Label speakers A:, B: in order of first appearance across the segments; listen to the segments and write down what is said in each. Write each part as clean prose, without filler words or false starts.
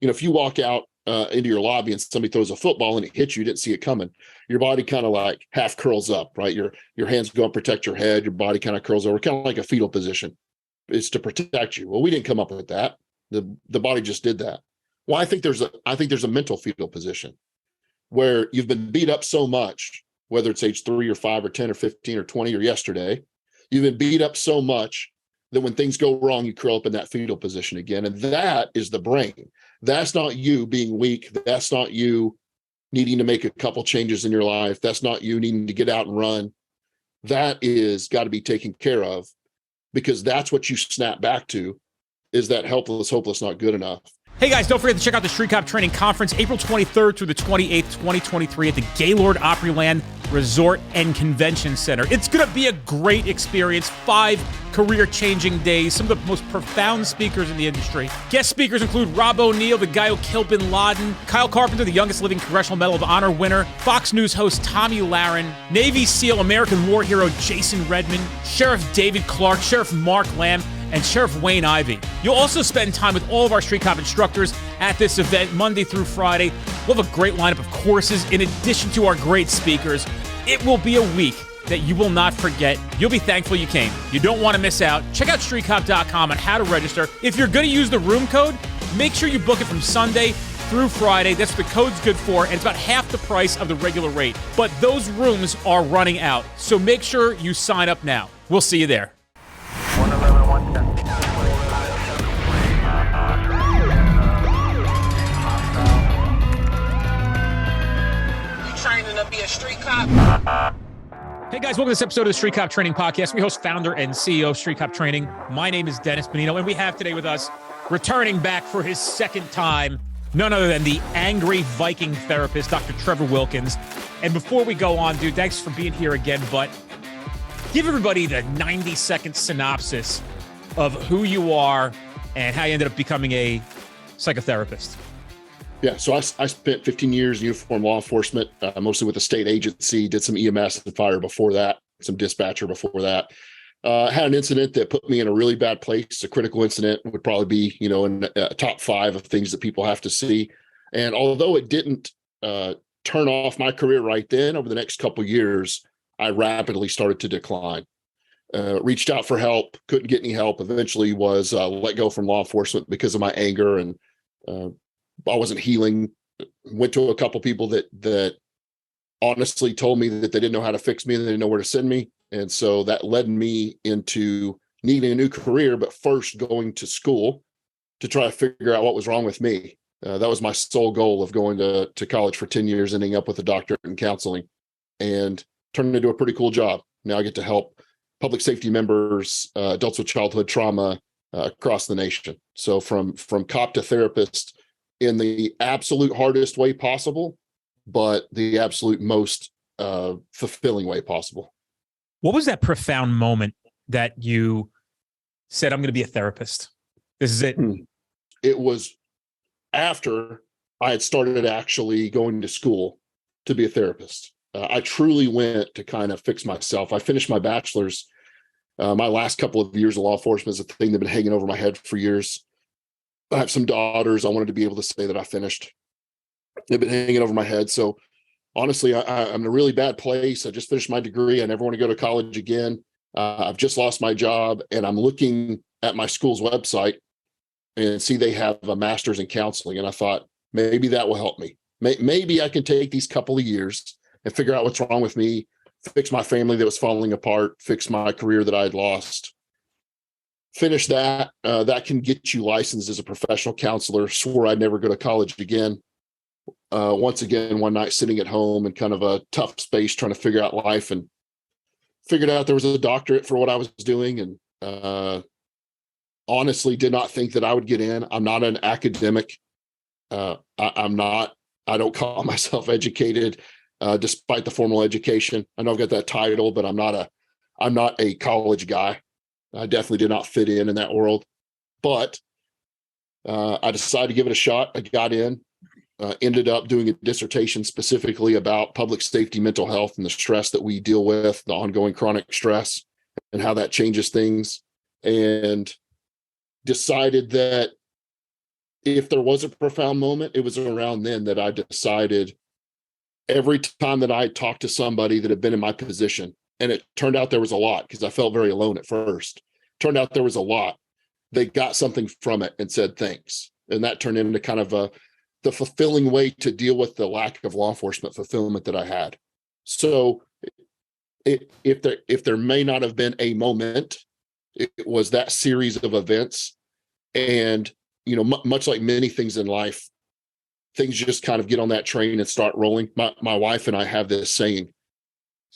A: if you walk out into your lobby and somebody throws a football and it hits you, you didn't see it coming. Your body kind of like half curls up, right? Your hands go and protect your head. Your body kind of curls over, kind of like a fetal position. It's to protect you. Well, we didn't come up with that. The body just did that. Well, I think there's a mental fetal position where you've been beat up so much, whether it's age 3 or 5 or 10 or 15 or 20 or yesterday, you've been beat up so much that when things go wrong, you curl up in that fetal position again. And that is the brain. That's not you being weak. That's not you needing to make a couple changes in your life. That's not you needing to get out and run. That is got to be taken care of, because that's what you snap back to, is that helpless, hopeless, not good enough.
B: Hey guys, don't forget to check out the Street Cop Training Conference, April 23rd through the 28th, 2023 at the Gaylord Opryland Resort and Convention Center. It's going to be a great experience. 5 career-changing days, some of the most profound speakers in the industry. Guest speakers include Rob O'Neill, the guy who killed Bin Laden, Kyle Carpenter, the youngest living Congressional Medal of Honor winner, Fox News host Tommy Lahren, Navy SEAL American war hero Jason Redman, Sheriff David Clark, Sheriff Mark Lamb, and Sheriff Wayne Ivey. You'll also spend time with all of our Street Cop instructors at this event Monday through Friday. We'll have a great lineup of courses in addition to our great speakers. It will be a week that you will not forget. You'll be thankful you came. You don't want to miss out. Check out streetcop.com on how to register. If you're going to use the room code, make sure you book it from Sunday through Friday. That's what the code's good for, and it's about half the price of the regular rate. But those rooms are running out, so make sure you sign up now. We'll see you there.
C: 111, 110.
D: You training to be a street cop?
B: Hey guys, welcome to this episode of the Street Cop Training Podcast. We host, founder, and CEO of Street Cop Training. My name is Dennis Benino, and we have today with us, returning back for his second time, none other than the angry Viking therapist, Dr. Trevor Wilkins. And before we go on, dude, thanks for being here again, but give everybody the 90-second synopsis of who you are and how you ended up becoming a psychotherapist.
A: Yeah, so I spent 15 years in uniform law enforcement, mostly with a state agency, did some EMS and fire before that, some dispatcher before that. Had an incident that put me in a really bad place. A critical incident would probably be, in top 5 of things that people have to see. And although it didn't turn off my career right then, over the next couple of years, I rapidly started to decline. Reached out for help, couldn't get any help. Eventually was let go from law enforcement because of my anger, and I wasn't healing. Went to a couple people that honestly told me that they didn't know how to fix me and they didn't know where to send me. And so that led me into needing a new career, but first going to school to try to figure out what was wrong with me. That was my sole goal of going to college for 10 years, ending up with a doctorate in counseling, and turned into a pretty cool job. Now I get to help public safety members, adults with childhood trauma across the nation. So from cop to therapist in the absolute hardest way possible, but the absolute most fulfilling way possible.
B: What was that profound moment that you said, I'm going to be a therapist? This is it.
A: It was after I had started actually going to school to be a therapist. I truly went to kind of fix myself. I finished my bachelor's. My last couple of years of law enforcement is a thing that's been hanging over my head for years. I have some daughters. I wanted to be able to say that I finished. They've been hanging over my head. So honestly, I'm in a really bad place. I just finished my degree. I never want to go to college again. I've just lost my job, and I'm looking at my school's website and see they have a master's in counseling. And I thought, maybe that will help me. Maybe I can take these couple of years and figure out what's wrong with me, fix my family that was falling apart, fix my career that I had lost. Finish that. That can get you licensed as a professional counselor. Swore I'd never go to college again. Once again, one night sitting at home in kind of a tough space trying to figure out life, and figured out there was a doctorate for what I was doing, and honestly did not think that I would get in. I'm not an academic. I don't call myself educated, despite the formal education. I know I've got that title, but I'm not a college guy. I definitely did not fit in that world, but I decided to give it a shot. I got in, ended up doing a dissertation specifically about public safety, mental health, and the stress that we deal with, the ongoing chronic stress, and how that changes things. And decided that if there was a profound moment, it was around then that I decided every time that I talked to somebody that had been in my position, and it turned out there was a lot because I felt very alone at first. Turned out there was a lot. They got something from it and said thanks. And that turned into kind of the fulfilling way to deal with the lack of law enforcement fulfillment that I had. So if there may not have been a moment, it was that series of events. And, much like many things in life, things just kind of get on that train and start rolling. My wife and I have this saying.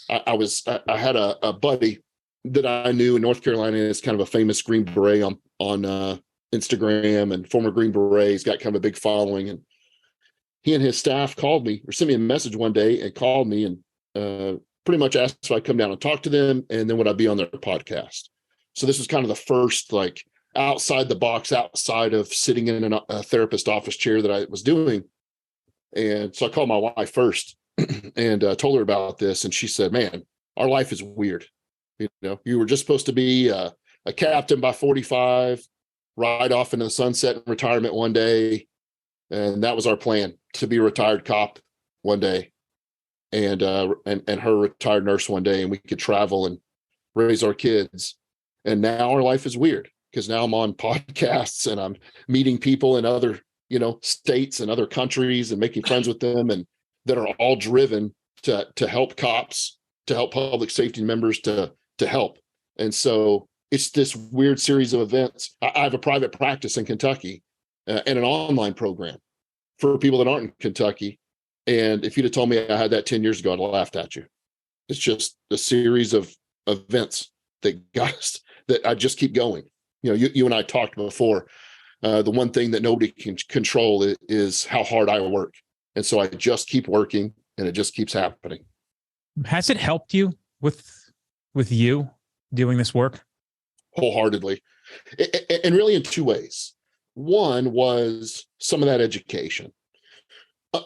A: I had a buddy that I knew in North Carolina. Is kind of a famous Green Beret on Instagram, and former Green Beret. He's got kind of a big following, and he and his staff called me or sent me a message one day and called me and pretty much asked if I'd come down and talk to them, and then would I be on their podcast. So this was kind of the first, like, outside the box, outside of sitting in a therapist office chair that I was doing. And so I called my wife first and told her about this. And she said, man, our life is weird. You were just supposed to be a captain by 45, ride off into the sunset in retirement one day. And that was our plan, to be a retired cop one day and her retired nurse one day, and we could travel and raise our kids. And now our life is weird because now I'm on podcasts and I'm meeting people in other, states and other countries and making friends with them, and that are all driven to help cops, to help public safety members, to help. And so it's this weird series of events. I have a private practice in Kentucky and an online program for people that aren't in Kentucky. And if you'd have told me I had that 10 years ago, I'd have laughed at you. It's just a series of events that got us, that I just keep going. You and I talked before. The one thing that nobody can control is how hard I work. And so I just keep working, and it just keeps happening.
B: Has it helped you with you doing this work?
A: Wholeheartedly. And really in two ways. One was some of that education.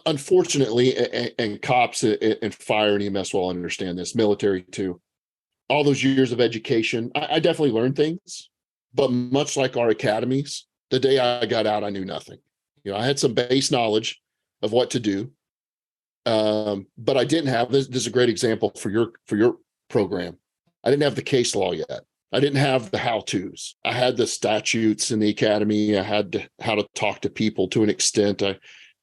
A: Unfortunately, and cops and fire and EMS will understand this, military too. All those years of education, I definitely learned things, but much like our academies, the day I got out, I knew nothing. I had some base knowledge of what to do, but I didn't have this. This is a great example for your program. I didn't have the case law yet. I didn't have the how-tos. I had the statutes in the academy. I had how to talk to people to an extent. I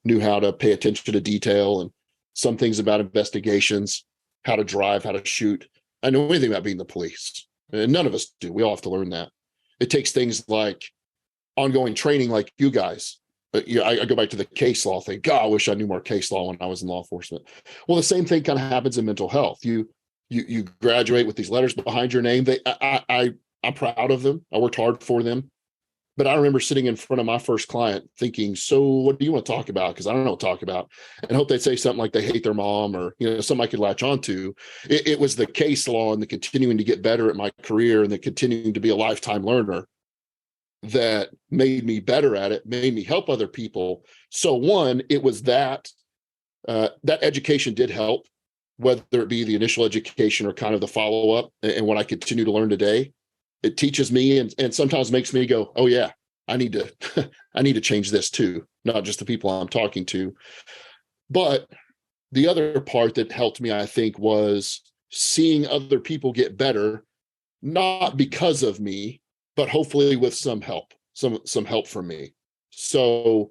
A: knew how to pay attention to detail and some things about investigations, how to drive, how to shoot. I know anything about being the police, and none of us do. We all have to learn that. It takes things like ongoing training, like you guys. I go back to the case law thing. God, I wish I knew more case law when I was in law enforcement. Well, the same thing kind of happens in mental health. You graduate with these letters behind your name. I'm proud of them. I worked hard for them. But I remember sitting in front of my first client thinking, so what do you want to talk about? Because I don't know what to talk about. And hope they'd say something like they hate their mom, or something I could latch onto. It was the case law and the continuing to get better at my career and the continuing to be a lifetime learner that made me better at it, made me help other people. So one, it was that education did help, whether it be the initial education or kind of the follow-up and what I continue to learn today. It teaches me and sometimes makes me go, oh yeah, I need to change this too, not just the people I'm talking to. But the other part that helped me, I think, was seeing other people get better, not because of me, but hopefully with some help, some help from me. So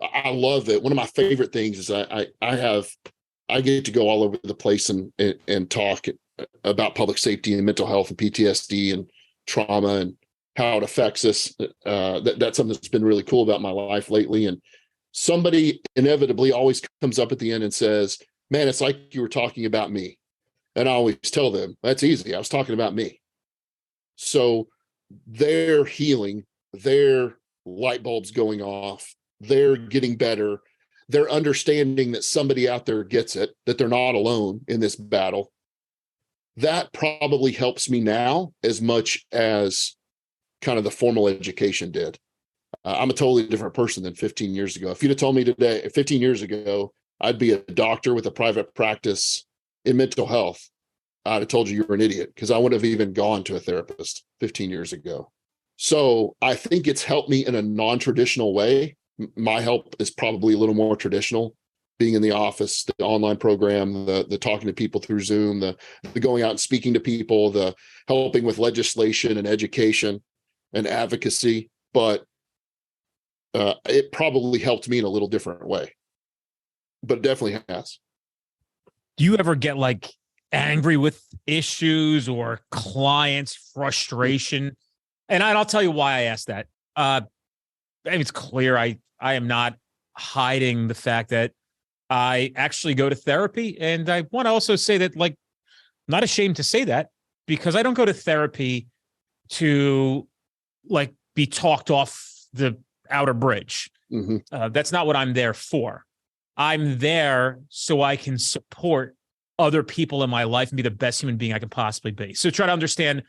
A: I love it. One of my favorite things is I get to go all over the place and talk about public safety and mental health and PTSD and trauma and how it affects us. That's something that's been really cool about my life lately. And somebody inevitably always comes up at the end and says, man, it's like you were talking about me. And I always tell them, that's easy. I was talking about me. So they're healing, their light bulbs going off, they're getting better. They're understanding that somebody out there gets it, that they're not alone in this battle. That probably helps me now as much as kind of the formal education did. I'm a totally different person than 15 years ago. If you'd have told me today, 15 years ago, I'd be a doctor with a private practice in mental health, I'd have told you were an idiot, because I wouldn't have even gone to a therapist 15 years ago. So I think it's helped me in a non-traditional way My help is probably a little more traditional, being in the office, the online program, the talking to people through Zoom, the going out and speaking to people, the helping with legislation and education and advocacy. But it probably helped me in a little different way, but it definitely has.
B: Do you ever get like angry with issues or clients' frustration? And I'll tell you why I asked that. I mean, it's clear I am not hiding the fact that I actually go to therapy. And I want to also say that, like, I'm not ashamed to say that, because I don't go to therapy to like be talked off the outer bridge.
A: Mm-hmm.
B: That's not what I'm there for. I'm there so I can support other people in my life and be the best human being I can possibly be. So try to understand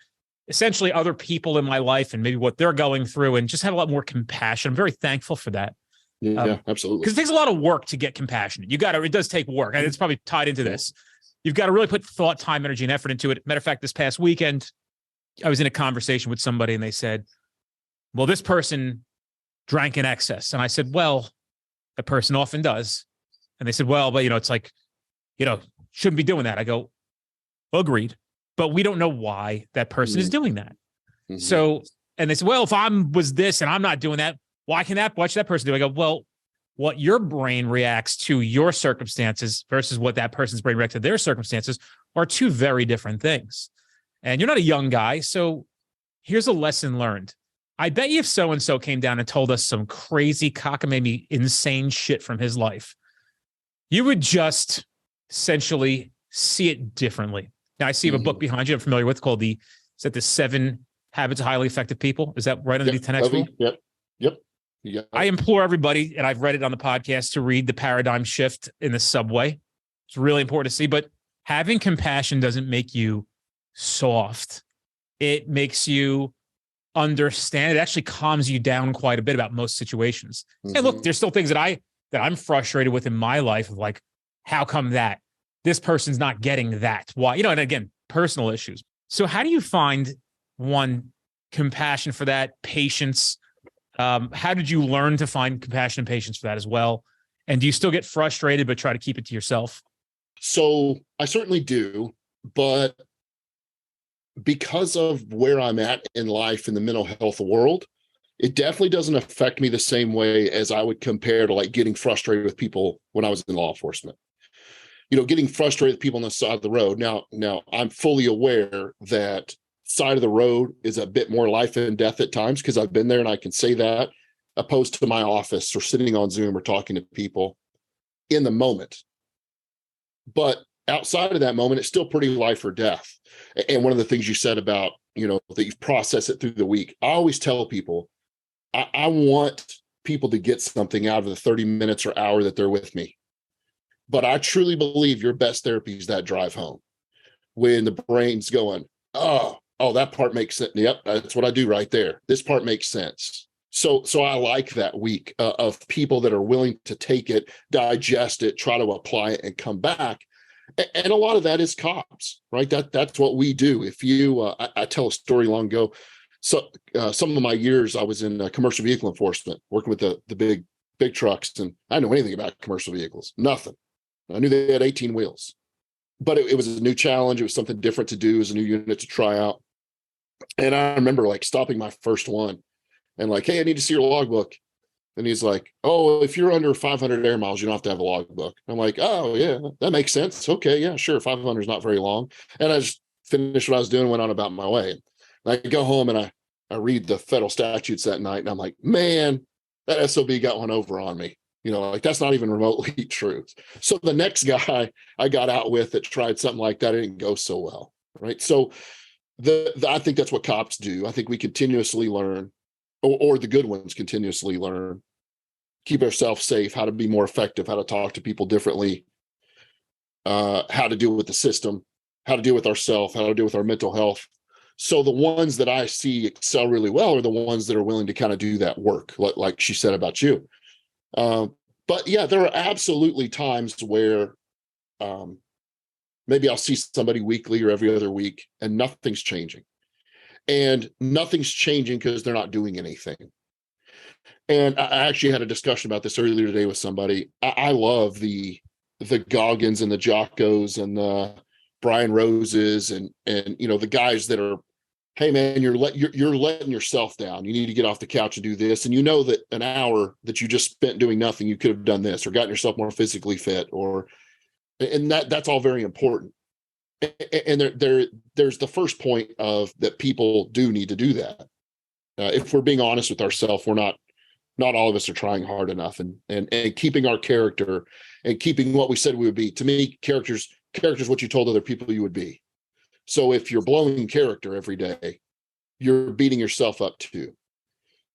B: essentially other people in my life and maybe what they're going through, and just have a lot more compassion. I'm very thankful for that.
A: Yeah, absolutely.
B: Because it takes a lot of work to get compassionate. It does take work. And it's probably tied into this. You've got to really put thought, time, energy, and effort into it. Matter of fact, this past weekend, I was in a conversation with somebody and they said, well, this person drank in excess. And I said, well, that person often does. And they said, well, but it's like, shouldn't be doing that. I go, agreed. But we don't know why that person is doing that. Mm-hmm. So, and they said, well, if was this and I'm not doing that, why should that person do? I go, well, what your brain reacts to your circumstances versus what that person's brain reacts to their circumstances are two very different things. And you're not a young guy. So here's a lesson learned. I bet you if so-and-so came down and told us some crazy cockamamie insane shit from his life, you would just essentially see it differently. Now, I see you have a book behind you I'm familiar with called the 7 Habits of Highly Effective People. Is that right under the 10X rule?
A: Yep.
B: I implore everybody, and I've read it on the podcast, to read The Paradigm Shift in the Subway. It's really important to see, but having compassion doesn't make you soft. It makes you understand. It actually calms you down quite a bit about most situations. And look, there's still things that I'm frustrated with in my life, of like, how come that this person's not getting that? Why? And again, personal issues. So how do you find compassion for that, patience? How did you learn to find compassion and patience for that as well? And do you still get frustrated, but try to keep it to yourself?
A: So I certainly do, but because of where I'm at in life in the mental health world, it definitely doesn't affect me the same way as I would compare to like getting frustrated with people when I was in law enforcement. Getting frustrated with people on the side of the road. Now I'm fully aware that side of the road is a bit more life and death at times, because I've been there and I can say that, opposed to my office or sitting on Zoom or talking to people in the moment. But outside of that moment, it's still pretty life or death. And one of the things you said about, that you process it through the week, I always tell people, I want people to get something out of the 30 minutes or hour that they're with me. But I truly believe your best therapy is that drive home, when the brain's going, oh, that part makes sense. Yep, that's what I do right there. This part makes sense. So I like that week of people that are willing to take it, digest it, try to apply it, and come back. And a lot of that is cops, right? That's what we do. If you, I tell a story long ago. So some of my years, I was in commercial vehicle enforcement, working with the big trucks, and I didn't know anything about commercial vehicles, nothing. I knew they had 18 wheels, but it was a new challenge. It was something different to do. It was a new unit to try out. And I remember like stopping my first one and like, hey, I need to see your logbook. And he's like, oh, if you're under 500 air miles, you don't have to have a logbook. I'm like, oh, yeah, that makes sense. Okay, yeah, sure. 500 is not very long. And I just finished what I was doing, went on about my way. And I go home and I read the federal statutes that night. And I'm like, man, that SOB got one over on me. Like that's not even remotely true. So the next guy I got out with that tried something like that, it didn't go so well, right? So I think that's what cops do. I think we continuously learn, or the good ones continuously learn, keep ourselves safe, how to be more effective, how to talk to people differently, how to deal with the system, how to deal with ourselves, how to deal with our mental health. So the ones that I see excel really well are the ones that are willing to kind of do that work, like she said about you. But yeah, there are absolutely times where maybe I'll see somebody weekly or every other week and nothing's changing. And nothing's changing because they're not doing anything. And I actually had a discussion about this earlier today with somebody. I love the Goggins and the Jockos and the Brian Roses and the guys that are, hey man, you're letting yourself down. You need to get off the couch and do this. And you know that an hour that you just spent doing nothing, you could have done this or gotten yourself more physically fit, and that's all very important. And there's the first point of that people do need to do that. If we're being honest with ourselves, we're not all of us are trying hard enough and keeping our character and keeping what we said we would be. To me, character's what you told other people you would be. So if you're blowing character every day, you're beating yourself up too.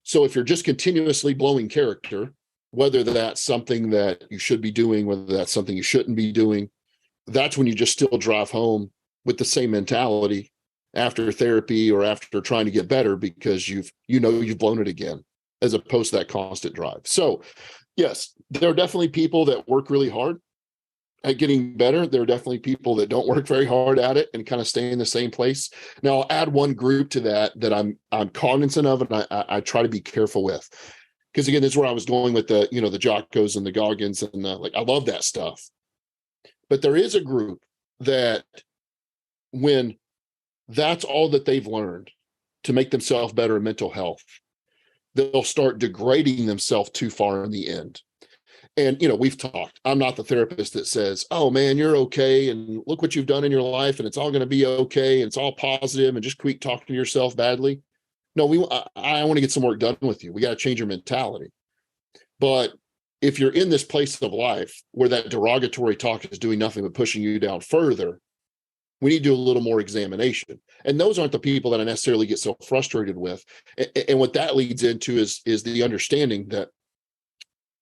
A: So if you're just continuously blowing character, whether that's something that you should be doing, whether that's something you shouldn't be doing, that's when you just still drive home with the same mentality after therapy or after trying to get better, because you've blown it again, as opposed to that constant drive. So yes, there are definitely people that work really hard at getting better. There are definitely people that don't work very hard at it and kind of stay in the same place. Now I'll add one group to that I'm cognizant of, and I try to be careful with, because again, this is where I was going with the Jockos and the Goggins and I love that stuff. But there is a group that when that's all that they've learned to make themselves better in mental health, they'll start degrading themselves too far in the end. And, we've talked, I'm not the therapist that says, oh man, you're okay. And look what you've done in your life and it's all going to be okay. And it's all positive and just keep talking to yourself badly. No, I want to get some work done with you. We got to change your mentality. But if you're in this place of life where that derogatory talk is doing nothing but pushing you down further, we need to do a little more examination. And those aren't the people that I necessarily get so frustrated with. And what that leads into is the understanding that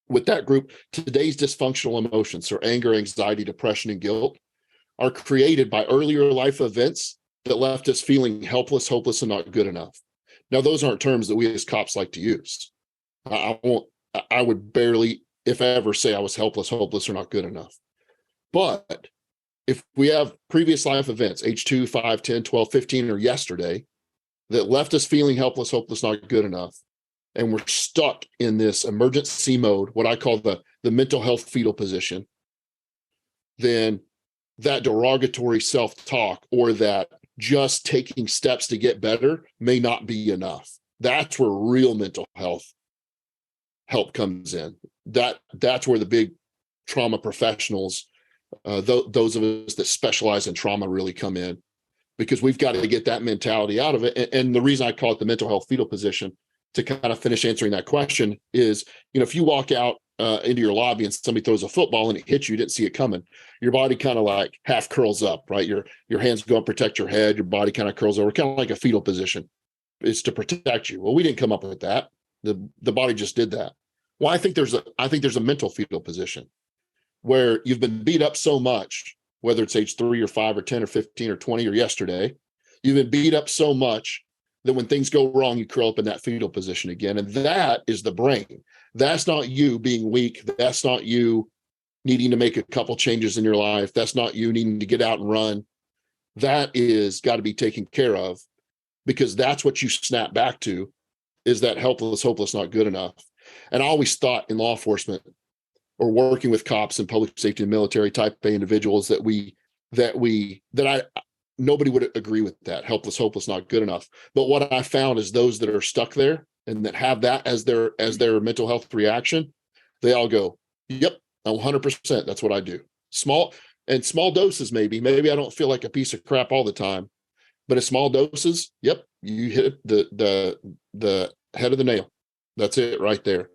A: with that group, today's dysfunctional emotions, so anger, anxiety, depression, and guilt, are created by earlier life events that left us feeling helpless, hopeless, and not good enough. Now, those aren't terms that we as cops like to use. I would barely, if ever, say I was helpless, hopeless, or not good enough. But if we have previous life events, age 2, 5, 10, 12, 15, or yesterday, that left us feeling helpless, hopeless, not good enough, and we're stuck in this emergency mode, what I call the mental health fetal position, then that derogatory self-talk or that just taking steps to get better may not be enough. That's where real mental health help comes in. That's where the big trauma professionals, those of us that specialize in trauma, really come in, because we've got to get that mentality out of it. And the reason I call it the mental health fetal position, to kind of finish answering that question, is, if you walk out into your lobby and somebody throws a football and it hits you, didn't see it coming, your body kind of like half curls up, right? Your hands go up, protect your head, your body kind of curls over, kind of like a fetal position. It's to protect you. Well, we didn't come up with that. The body just did that. Well, I think there's a mental fetal position where you've been beat up so much, whether it's age 3 or 5 or 10 or 15 or 20 or yesterday, you've been beat up so much that when things go wrong, you curl up in that fetal position again. And that is the brain. That's not you being weak. That's not you needing to make a couple changes in your life. That's not you needing to get out and run. That is got to be taken care of, because that's what you snap back to, is that helpless, hopeless, not good enough. And I always thought in law enforcement or working with cops and public safety and military type A individuals that nobody would agree with that. Helpless, hopeless, not good enough. But what I found is those that are stuck there and that have that as their mental health reaction, they all go, yep, 100%. That's what I do. Small doses, maybe I don't feel like a piece of crap all the time, but at small doses, yep, you hit the head of the nail. That's it right there.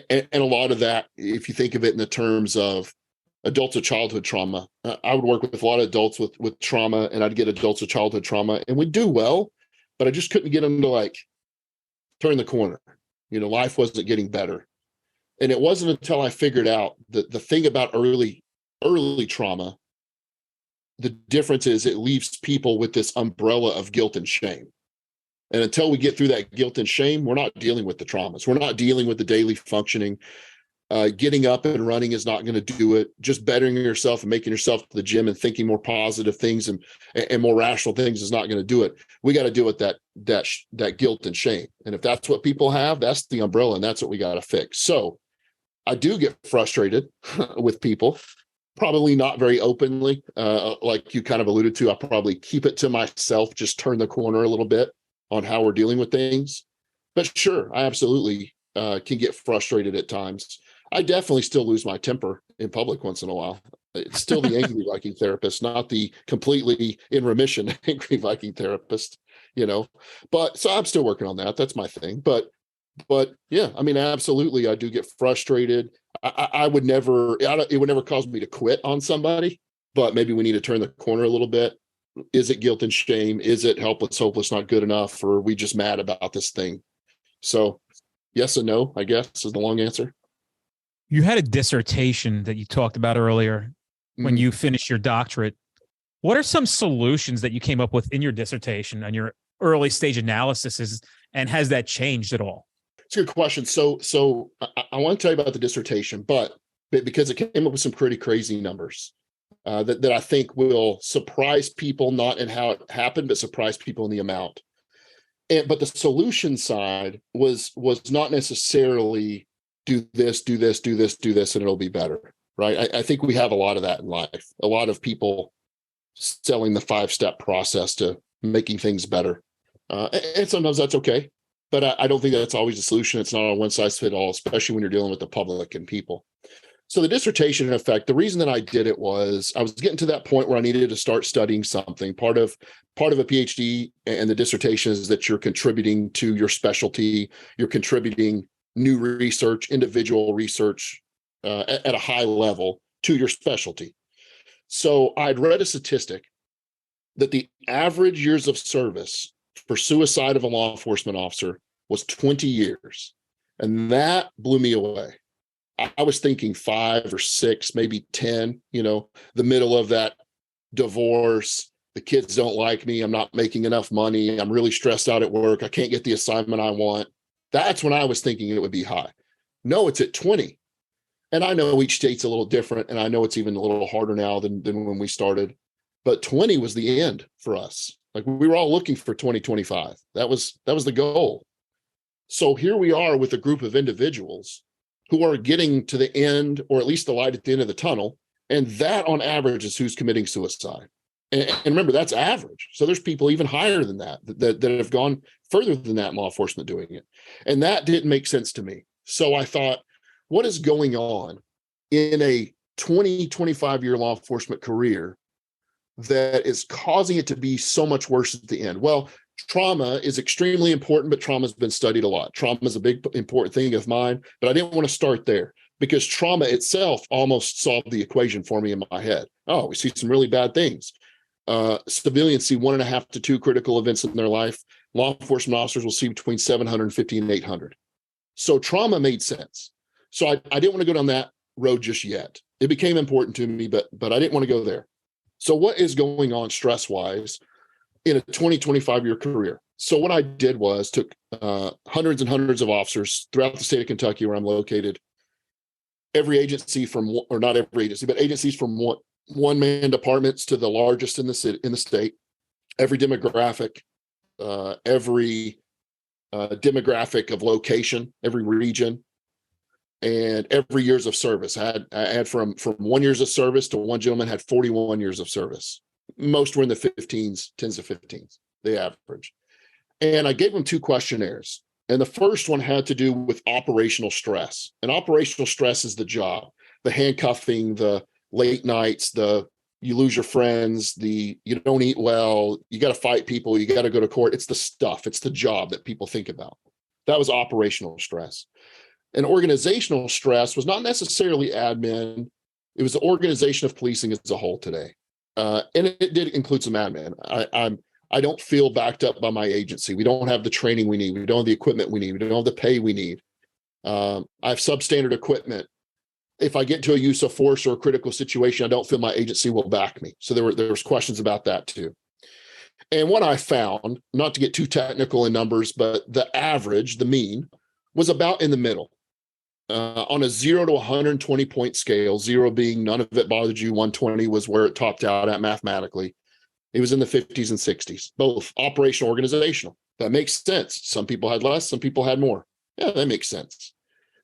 A: And a lot of that, if you think of it in the terms of adults with childhood trauma, I would work with a lot of adults with trauma, and I'd get adults with childhood trauma, and we'd do well, but I just couldn't get them to like turn the corner. Life wasn't getting better. And it wasn't until I figured out that the thing about early trauma, the difference is it leaves people with this umbrella of guilt and shame. And until we get through that guilt and shame, we're not dealing with the traumas. We're not dealing with the daily functioning. Getting up and running is not going to do it. Just bettering yourself and making yourself to the gym and thinking more positive things and more rational things is not going to do it. We got to deal with that guilt and shame. And if that's what people have, that's the umbrella, and that's what we got to fix. So I do get frustrated with people, probably not very openly. Like you kind of alluded to, I probably keep it to myself, just turn the corner a little bit on how we're dealing with things. But sure, I absolutely can get frustrated at times. I definitely still lose my temper in public once in a while. It's still the angry Viking therapist, not the completely in remission angry Viking therapist, But so I'm still working on that. That's my thing. But yeah, I mean, absolutely, I do get frustrated. I would never, it would never cause me to quit on somebody, but maybe we need to turn the corner a little bit. Is it guilt and shame? Is it helpless, hopeless, not good enough? Or are we just mad about this thing? So yes and no, I guess, is the long answer.
B: You had a dissertation that you talked about earlier when you finished your doctorate. What are some solutions that you came up with in your dissertation on your early stage analysis, and has that changed at all?
A: It's a good question. So I want to tell you about the dissertation, but because it came up with some pretty crazy numbers that I think will surprise people, not in how it happened, but surprise people in the amount. But the solution side was not necessarily do this, do this, do this, do this, and it'll be better, right? I think we have a lot of that in life. A lot of people selling the 5-step process to making things better. And sometimes that's okay, but I don't think that's always the solution. It's not a one size fits all, especially when you're dealing with the public and people. So the dissertation, in effect, the reason that I did it was I was getting to that point where I needed to start studying something. Part of a PhD and the dissertation is that you're contributing to your specialty. You're contributing new research, individual research at a high level to your specialty. So I'd read a statistic that the average years of service for suicide of a law enforcement officer was 20 years. And that blew me away. I was thinking 5 or 6, maybe 10, the middle of that divorce. The kids don't like me. I'm not making enough money. I'm really stressed out at work. I can't get the assignment I want. That's when I was thinking it would be high. No, it's at 20. And I know each state's a little different, and I know it's even a little harder now than when we started. But 20 was the end for us. Like, we were all looking for 2025. That was the goal. So here we are with a group of individuals who are getting to the end, or at least the light at the end of the tunnel. And that on average is who's committing suicide. And remember, that's average. So there's people even higher than that have gone further than that in law enforcement doing it. And that didn't make sense to me. So I thought, what is going on in a 20, 25-year law enforcement career that is causing it to be so much worse at the end? Well, trauma is extremely important, but trauma has been studied a lot. Trauma is a big, important thing of mine, but I didn't want to start there because trauma itself almost solved the equation for me in my head. Oh, we see some really bad things. Civilians see 1.5 to 2 critical events in their life. Law enforcement officers will see between 750 and 800. So trauma made sense. So I didn't want to go down that road just yet. It became important to me, but I didn't want to go there. So what is going on stress-wise in a 20, 25-year career? So what I did was took hundreds and hundreds of officers throughout the state of Kentucky where I'm located, every agency or not every agency, but agencies from one-man departments to the largest in the state, every demographic, every demographic of location, every region, and every years of service. I had from 1 years of service to one gentleman had 41 years of service. Most were in the 15s, 10s to 15s, the average. And I gave them 2 questionnaires. And the first one had to do with operational stress. And operational stress is the job, the handcuffing, the late nights, you lose your friends, you don't eat well, you got to fight people, you got to go to court. It's the stuff, it's the job that people think about. That was operational stress. And organizational stress was not necessarily admin. It was the organization of policing as a whole today. And it did include some admin. I don't feel backed up by my agency. We don't have the training we need. We don't have the equipment we need. We don't have the pay we need. I have substandard equipment. If I get to a use of force or a critical situation, I don't feel my agency will back me. So there was questions about that too. And what I found, not to get too technical in numbers, but the average, the mean, was about in the middle. on a 0 to 120 point scale, 0 being none of it bothered you, 120 was where it topped out at mathematically. It was in the 50s and 60s, both operational, organizational. That makes sense. Some people had less, some people had more. Yeah, that makes sense.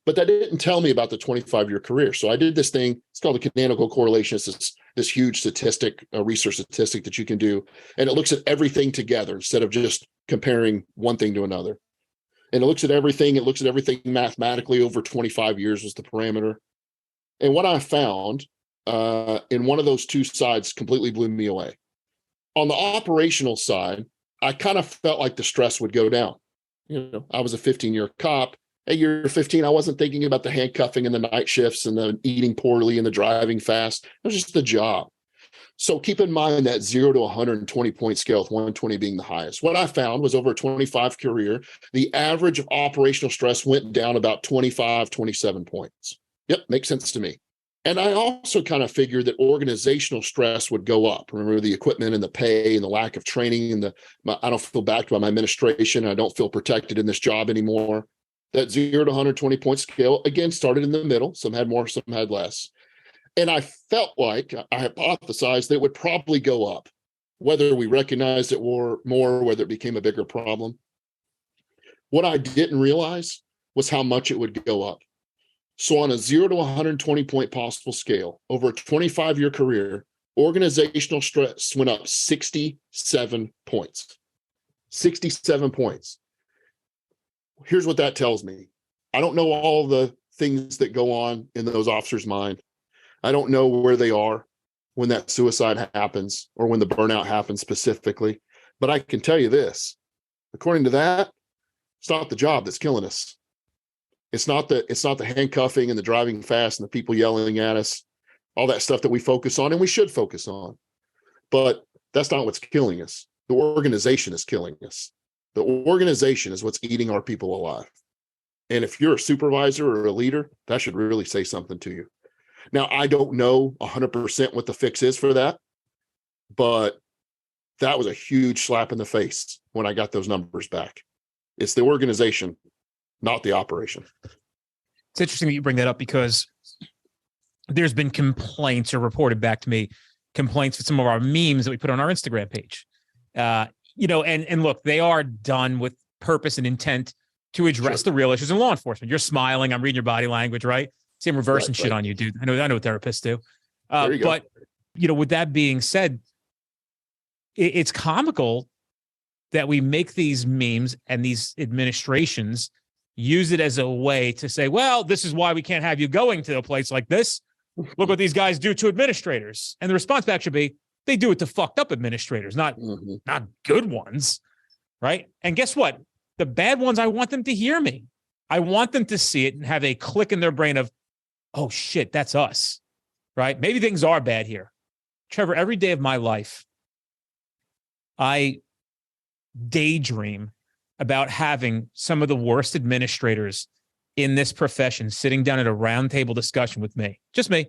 A: But that didn't tell me about the 25-year career. So I did this thing. It's called the canonical correlation. It's this huge statistic, research statistic that you can do. And it looks at everything together instead of just comparing one thing to another. And it looks at everything. It looks at everything mathematically over 25 years was the parameter. And what I found in one of those two sides completely blew me away. On the operational side, I kind of felt like the stress would go down. You know, I was a 15-year cop. At year 15, I wasn't thinking about the handcuffing and the night shifts and the eating poorly and the driving fast. It was just the job. So keep in mind that 0 to 120 point scale, with 120 being the highest. What I found was over a 25 career, the average of operational stress went down about 25, 27 points. Yep, makes sense to me. And I also kind of figured that organizational stress would go up. Remember the equipment and the pay and the lack of training and I don't feel backed by my administration. I don't feel protected in this job anymore. That 0 to 120 point scale, again, started in the middle. Some had more, some had less. And I felt like I hypothesized that it would probably go up, whether we recognized it more, whether it became a bigger problem. What I didn't realize was how much it would go up. So on a 0 to 120 point possible scale, over a 25-year career, organizational stress went up 67 points. 67 points. Here's what that tells me. I don't know all the things that go on in those officers' mind. I don't know where they are when that suicide happens or when the burnout happens specifically. But I can tell you this, according to that, it's not the job that's killing us. It's not the handcuffing and the driving fast and the people yelling at us, all that stuff that we focus on and we should focus on. But that's not what's killing us. The organization is killing us. The organization is what's eating our people alive. And if you're a supervisor or a leader, that should really say something to you. Now, I don't know 100% what the fix is for that, but that was a huge slap in the face when I got those numbers back. It's the organization, not the operation.
B: It's interesting that you bring that up because there's been complaints or reported back to me, complaints with some of our memes that we put on our Instagram page. And look, they are done with purpose and intent to address the real issues in law enforcement. You're smiling. I'm reading your body language, right? See, I'm reversing shit on you, dude. I know what therapists do. But, with that being said, it's comical that we make these memes and these administrations use it as a way to say, well, this is why we can't have you going to a place like this. Look what these guys do to administrators. And the response back should be, they do it to fucked up administrators, not good ones, right? And guess what? The bad ones, I want them to hear me. I want them to see it and have a click in their brain of, oh, shit, that's us, right? Maybe things are bad here. Trevor, every day of my life, I daydream about having some of the worst administrators in this profession sitting down at a round table discussion with me, just me,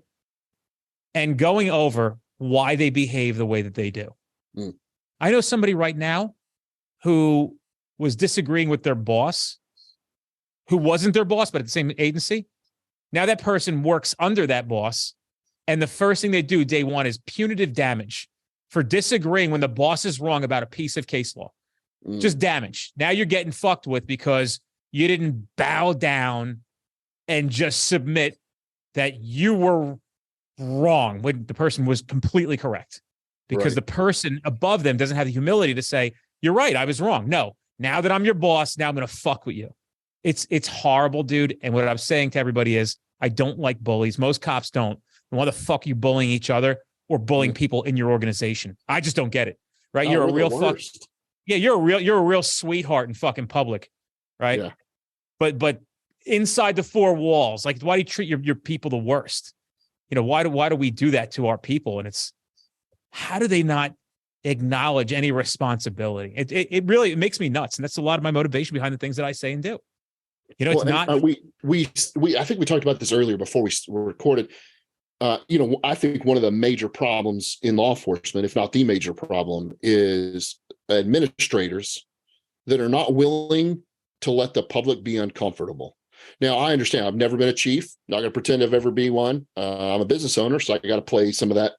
B: and going over why they behave the way that they do. I know somebody right now who was disagreeing with their boss, who wasn't their boss, but at the same agency. Now that person works under that boss, and the first thing they do day one is punitive damage for disagreeing when the boss is wrong about a piece of case law. Just damage. Now you're getting fucked with because you didn't bow down and just submit that you were wrong when the person was completely correct, because the person above them doesn't have the humility to say, you're right, I was wrong. No, now that I'm your boss, now I'm going to fuck with you. It's horrible, dude. And what I'm saying to everybody is, I don't like bullies. Most cops don't. And why the fuck are you bullying each other or bullying people in your organization? I just don't get it. Right? You're a real fuck. Yeah, you're a real sweetheart in fucking public, right? Yeah. But inside the four walls, like, why do you treat your people the worst? Why do we do that to our people? And it's, how do they not acknowledge any responsibility? It really makes me nuts, and that's a lot of my motivation behind the things that I say and do. It's not. I think we talked about this earlier before we recorded. I think one of the major problems in law enforcement, if not the major problem, is administrators that are not willing to let the public be uncomfortable.
A: Now, I understand I've never been a chief, not going to pretend I've ever been one. I'm a business owner, so I got to play some of that,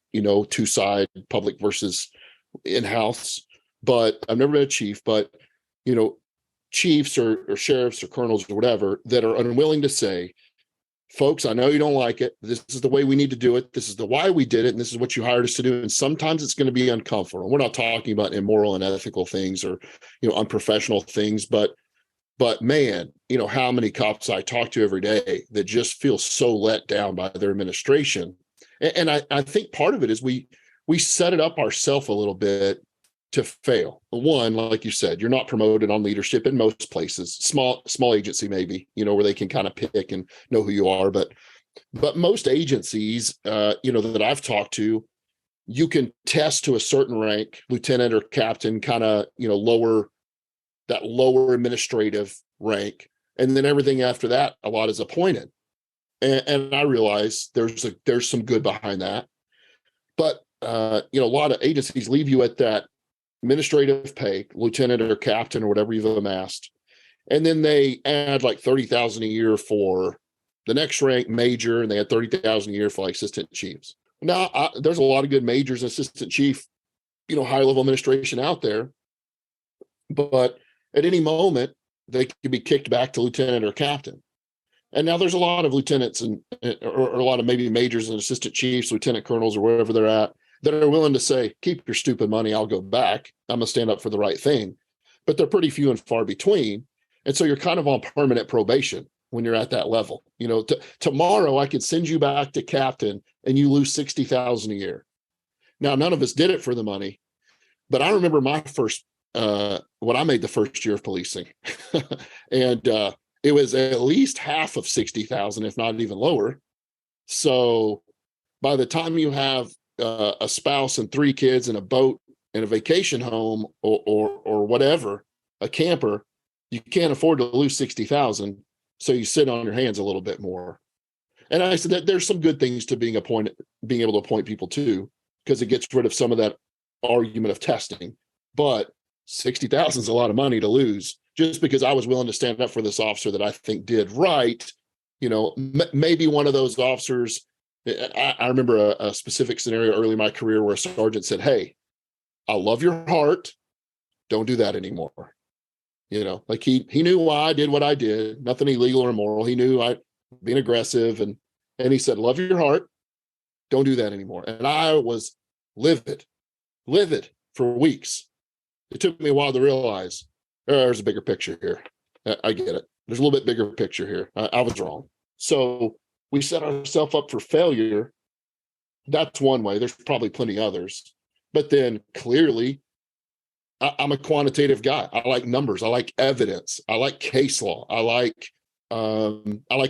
A: two-side public versus in-house. But I've never been a chief, but, chiefs or sheriffs or colonels or whatever that are unwilling to say, folks, I know you don't like it. This is the way we need to do it. This is the why we did it. And this is what you hired us to do. And sometimes it's going to be uncomfortable. We're not talking about immoral and ethical things or, unprofessional things, but man, how many cops I talk to every day that just feel so let down by their administration. And I think part of it is we set it up ourselves a little bit to fail. One, like you said, you're not promoted on leadership in most places, small agency, maybe, where they can kind of pick and know who you are. But most agencies, that I've talked to, you can test to a certain rank, lieutenant or captain, kind of, lower administrative rank. And then everything after that, a lot is appointed. And I realize there's some good behind that. But, a lot of agencies leave you at that administrative pay, lieutenant or captain or whatever you've amassed. And then they add like $30,000 a year for the next rank, major, and they had $30,000 a year for like assistant chiefs. Now, there's a lot of good majors and assistant chief, high level administration out there. But at any moment, they could be kicked back to lieutenant or captain. And now there's a lot of lieutenants or a lot of maybe majors and assistant chiefs, lieutenant colonels, or wherever they're at, that are willing to say, keep your stupid money, I'll go back. I'm going to stand up for the right thing. But they're pretty few and far between. And so you're kind of on permanent probation when you're at that level. Tomorrow I could send you back to captain and you lose $60,000 a year. Now, none of us did it for the money, but I remember my first, when I made the first year of policing and it was at least half of 60,000, if not even lower. So by the time you have a spouse and 3 kids and a boat and a vacation home or whatever, a camper, you can't afford to lose 60,000. So you sit on your hands a little bit more. And I said that there's some good things to being able to appoint people too, because it gets rid of some of that argument of testing. But 60,000 is a lot of money to lose just because I was willing to stand up for this officer that I think did right. Maybe one of those officers, I remember a specific scenario early in my career where a sergeant said, "Hey, I love your heart. Don't do that anymore." Like he knew why I did what I did, nothing illegal or immoral. He knew I being aggressive and he said, "Love your heart. Don't do that anymore." And I was livid for weeks. It took me a while to realize there's a bigger picture here. I get it. There's a little bit bigger picture here. I was wrong. So we set ourselves up for failure. That's one way. There's probably plenty others. But then clearly, I'm a quantitative guy. I like numbers. I like evidence. I like case law. I like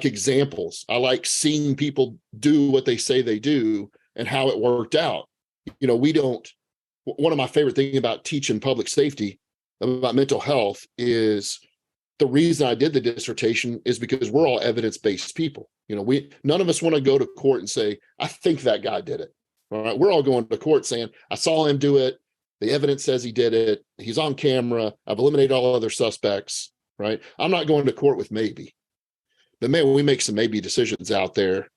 A: examples. I like seeing people do what they say they do and how it worked out. One of my favorite things about teaching public safety, about mental health, is the reason I did the dissertation is because we're all evidence-based people. None of us want to go to court and say, "I think that guy did it." All right. We're all going to court saying, "I saw him do it. The evidence says he did it. He's on camera. I've eliminated all other suspects." Right. I'm not going to court with maybe. But maybe we make some maybe decisions out there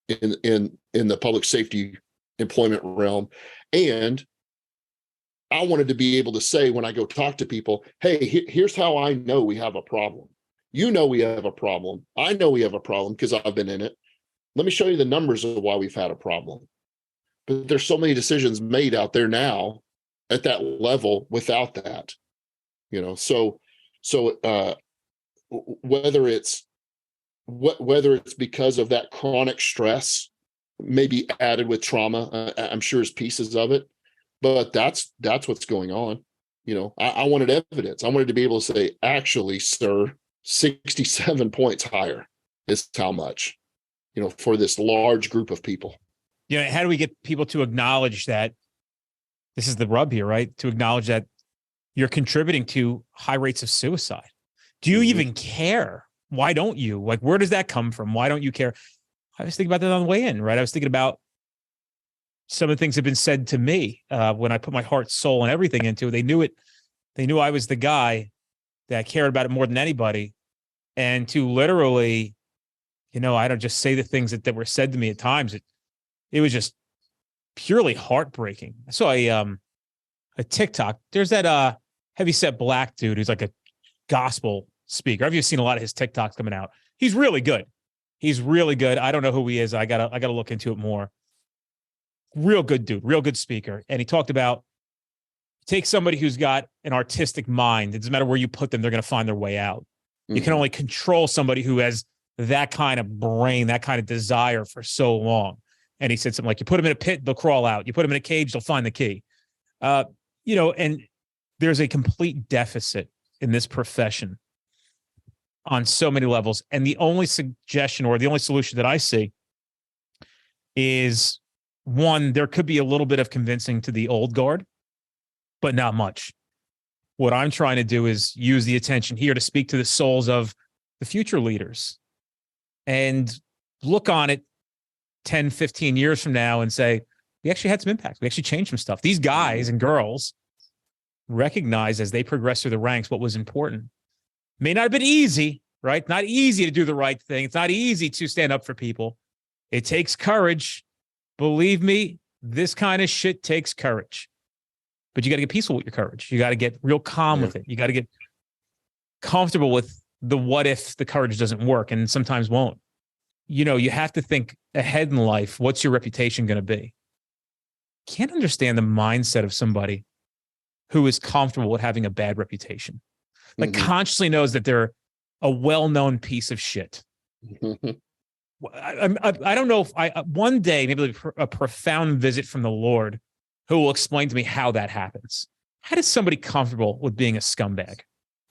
A: in the public safety employment realm. And I wanted to be able to say when I go talk to people, "Hey, here's how I know we have a problem. We have a problem. I know we have a problem because I've been in it. Let me show you the numbers of why we've had a problem." But there's so many decisions made out there now at that level without that, so whether it's because of that chronic stress, maybe added with trauma, I'm sure there's pieces of it. But that's what's going on. I wanted evidence. I wanted to be able to say, "Actually, sir, 67 points higher is how much, for this large group of people."
B: How do we get people to acknowledge that this is the rub here, right? To acknowledge that you're contributing to high rates of suicide. Do you even care? Why don't you? Like, where does that come from? Why don't you care? I was thinking about that on the way in, right? I was thinking about some of the things that have been said to me when I put my heart, soul, and everything into it. They knew it. They knew I was the guy that cared about it more than anybody. and to literally, I don't just say the things that were said to me at times. It was just purely heartbreaking. I saw a TikTok. There's that heavyset black dude who's like a gospel speaker. I've seen a lot of his TikToks coming out. He's really good. He's really good. I don't know who he is. I gotta look into it more. Real good dude, real good speaker. And he talked about take somebody who's got an artistic mind. It doesn't matter where you put them, they're going to find their way out. Mm-hmm. You can only control somebody who has that kind of brain, that kind of desire for so long. And he said something like, you put them in a pit, they'll crawl out. You put them in a cage, they'll find the key. And there's a complete deficit in this profession on so many levels. And the only suggestion or the only solution that I see is, one, there could be a little bit of convincing to the old guard, but not much. What I'm trying to do is use the attention here to speak to the souls of the future leaders and look on it 10, 15 years from now and say, we actually had some impact. We actually changed some stuff. These guys and girls recognize as they progress through the ranks what was important. May not have been easy, right? Not easy to do the right thing. It's not easy to stand up for people. It takes courage. Believe me, this kind of shit takes courage. But you got to get peaceful with your courage. You got to get real calm with it. You got to get comfortable with the what if the courage doesn't work, and sometimes won't. You have to think ahead in life. What's your reputation going to be? Can't understand the mindset of somebody who is comfortable with having a bad reputation. Like consciously knows that they're a well-known piece of shit. I don't know if one day, maybe a profound visit from the Lord who will explain to me how that happens. How does somebody comfortable with being a scumbag?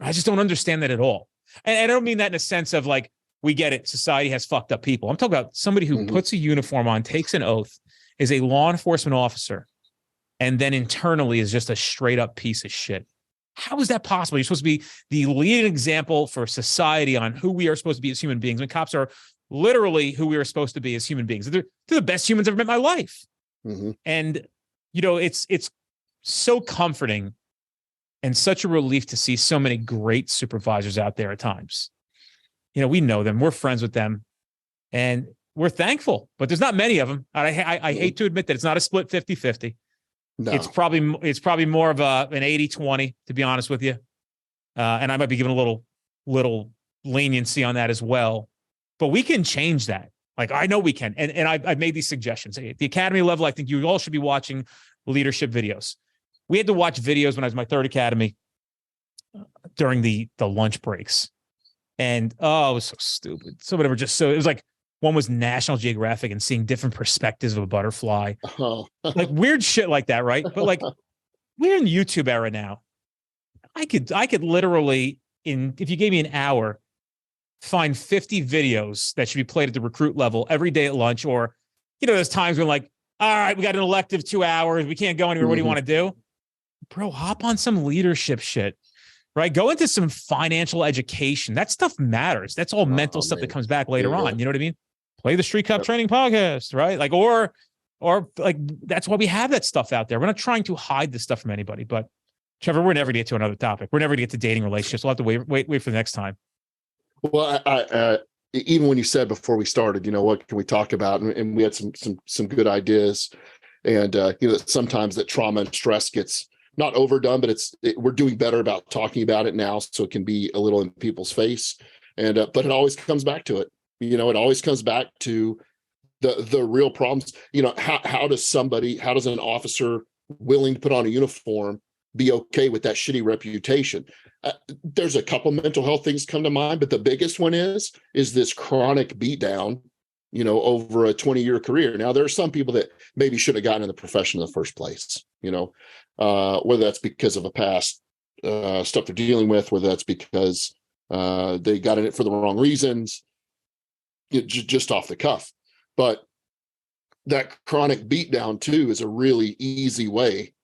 B: I just don't understand that at all. And I don't mean that in a sense of like, we get it, society has fucked up people. I'm talking about somebody who puts a uniform on, takes an oath, is a law enforcement officer, and then internally is just a straight up piece of shit. How is that possible? You're supposed to be the leading example for society on who we are supposed to be as human beings. When cops are literally who we are supposed to be as human beings. They're the best humans I've ever met in my life. And, it's so comforting and such a relief to see so many great supervisors out there at times. We know them. We're friends with them. And we're thankful. But there's not many of them. I hate to admit that it's not a split 50-50. No. It's probably more of an 80-20, to be honest with you. And I might be giving a little leniency on that as well. But we can change that. Like, I know we can. And I've made these suggestions. At the academy level, I think you all should be watching leadership videos. We had to watch videos when I was in my third academy during the lunch breaks. And, it was so stupid. Some of them were just it was like, one was National Geographic and seeing different perspectives of a butterfly. Like weird shit like that, right? But like, we're in the YouTube era now. I could literally, if you gave me an hour, find 50 videos that should be played at the recruit level every day at lunch. Or, there's times when like, all right, we got an elective 2 hours. We can't go anywhere. What do you want to do? Bro, hop on some leadership shit, right? Go into some financial education. That stuff matters. That's all mental stuff that comes back later on. You know what I mean? Play the Street Cop Training podcast, right? Like, or like, that's why we have that stuff out there. We're not trying to hide this stuff from anybody, but Trevor, we're never going to get to another topic. We're never going to get to dating relationships. We'll have to wait for the next time.
A: Well, I even when you said before we started, what can we talk about? And we had some good ideas. And, sometimes that trauma and stress gets not overdone, but we're doing better about talking about it now. So it can be a little in people's face. And, but it always comes back to it. It always comes back to the real problems. How does an officer willing to put on a uniform be okay with that shitty reputation? There's a couple mental health things come to mind, but the biggest one is this chronic beatdown, over a 20-year career. Now, there are some people that maybe should have gotten in the profession in the first place, whether that's because of a past stuff they're dealing with, whether that's because they got in it for the wrong reasons, just off the cuff. But that chronic beatdown too is a really easy way